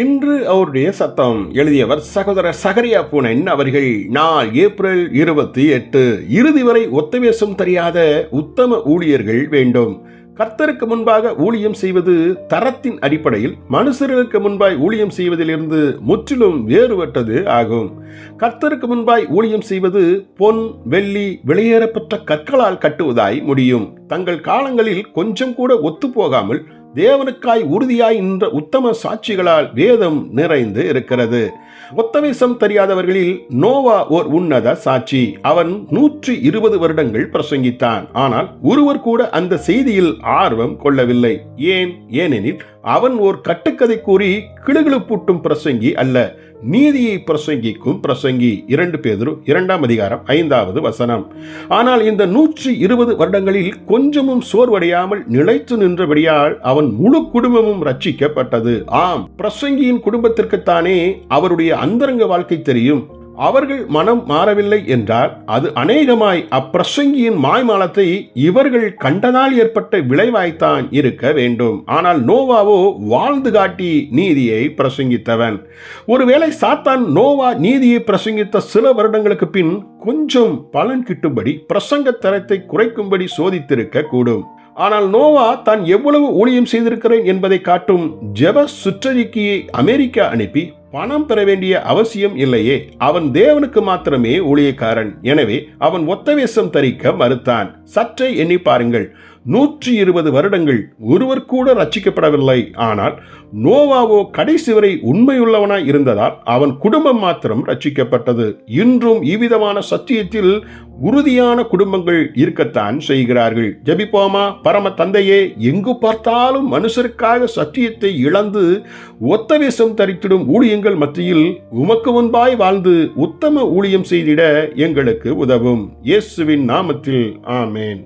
இன்று அவருடைய சத்தம். எழுதியவர் சகோதரர் சகரியா பூனன் அவர்கள். நாள் ஏப்ரல் 28. இறுதி வரை ஒத்தவேசம் தெரியாத உத்தம ஊழியர்கள் வேண்டும். கர்த்தருக்கு முன்பாக ஊழியம் செய்வது தரத்தின் அடிப்படையில் மனுஷர்களுக்கு முன்பாய் ஊழியம் செய்வதிலிருந்து முற்றிலும் வேறுபட்டது ஆகும். கர்த்தருக்கு முன்பாய் ஊழியம் செய்வது பொன் வெள்ளி வெளியேறப்பட்ட கற்களால் கட்டுவதாய் முடியும். தங்கள் காலங்களில் கொஞ்சம் கூட ஒத்துப்போகாமல் தேவனுக்காய் உறுதியாய் நின்ற உத்தம சாட்சிகளால் வேதம் நிறைந்து இருக்கிறது. ஒத்தவேசம் தெரியாதவர்களில் நோவா ஓர் உன்னத சாட்சி. அவன் 120 வருடங்கள் பிரசங்கித்தான். ஆனால் ஒருவர் கூட அந்த செய்தியில் ஆர்வம் கொள்ளவில்லை. ஏனெனில் அவன் ஓர் கட்டுக்கதை கூறி கிளுகிளுப்பூட்டும் பிரசங்கி அல்ல, நீதியை பிரசங்கிக்கும் பிரசங்கி. 2 பேதுரு 2:5. ஆனால் இந்த 120 வருடங்களில் கொஞ்சமும் சோர்வடையாமல் நிலைத்து நின்றபடியால் அவன் முழு குடும்பமும் ரட்சிக்கப்பட்டது. ஆம், பிரசங்கியின் குடும்பத்திற்குத்தானே அவருடைய அந்தரங்க வாழ்க்கை தெரியும். அவர்கள் மனம் மாறவில்லை என்றால் அது அநேகமாய் அப்பிரசங்கியின் மாய்மாலத்தை இவர்கள் கண்டதால் ஏற்பட்ட விளைவாய்த்தான் இருக்க வேண்டும். ஆனால் நோவாவோ வாழ்ந்து காட்டி நீதியை பிரசங்கித்தவன். ஒருவேளை சாத்தான் நோவா நீதியை பிரசங்கித்த சில வருடங்களுக்கு பின் கொஞ்சம் பலன் கிட்டும்படி பிரசங்க தரத்தை குறைக்கும்படி சோதித்திருக்க கூடும். ஆனால் நோவா தான் எவ்வளவு ஊழியம் செய்திருக்கிறேன் என்பதை காட்டும் ஜெப சுற்றறிக்கையை அமெரிக்கா அனுப்பி பணம் பெற வேண்டிய அவசியம் இல்லையே. அவன் தேவனுக்கு மாத்திரமே ஊழியக்காரன். எனவே அவன் ஒத்தவேசம் தரிக்க மறுத்தான். சற்றே எண்ணி பாருங்கள். 120 வருடங்கள் ஒருவர் கூட ரட்சிக்கப்படவில்லை. ஆனால் நோவாவோ கடைசி வரை உண்மையுள்ளவனாய் இருந்ததால் அவன் குடும்பம் மாத்திரம் ரட்சிக்கப்பட்டது. இன்றும் இவ்விதமான சத்தியத்தில் உறுதியான குடும்பங்கள் இருக்கத்தான் செய்கிறார்கள். ஜெபிப்போமா. பரம தந்தையே, எங்கு பார்த்தாலும் மனுஷருக்காக சத்தியத்தை இழந்து ஒத்தவேசம் தரித்திடும் ஊழியங்கள் மத்தியில் உமக்கு முன்பாய் வாழ்ந்து உத்தம ஊழியம் செய்திட எங்களுக்கு உதவும். இயேசுவின் நாமத்தில் ஆமேன்.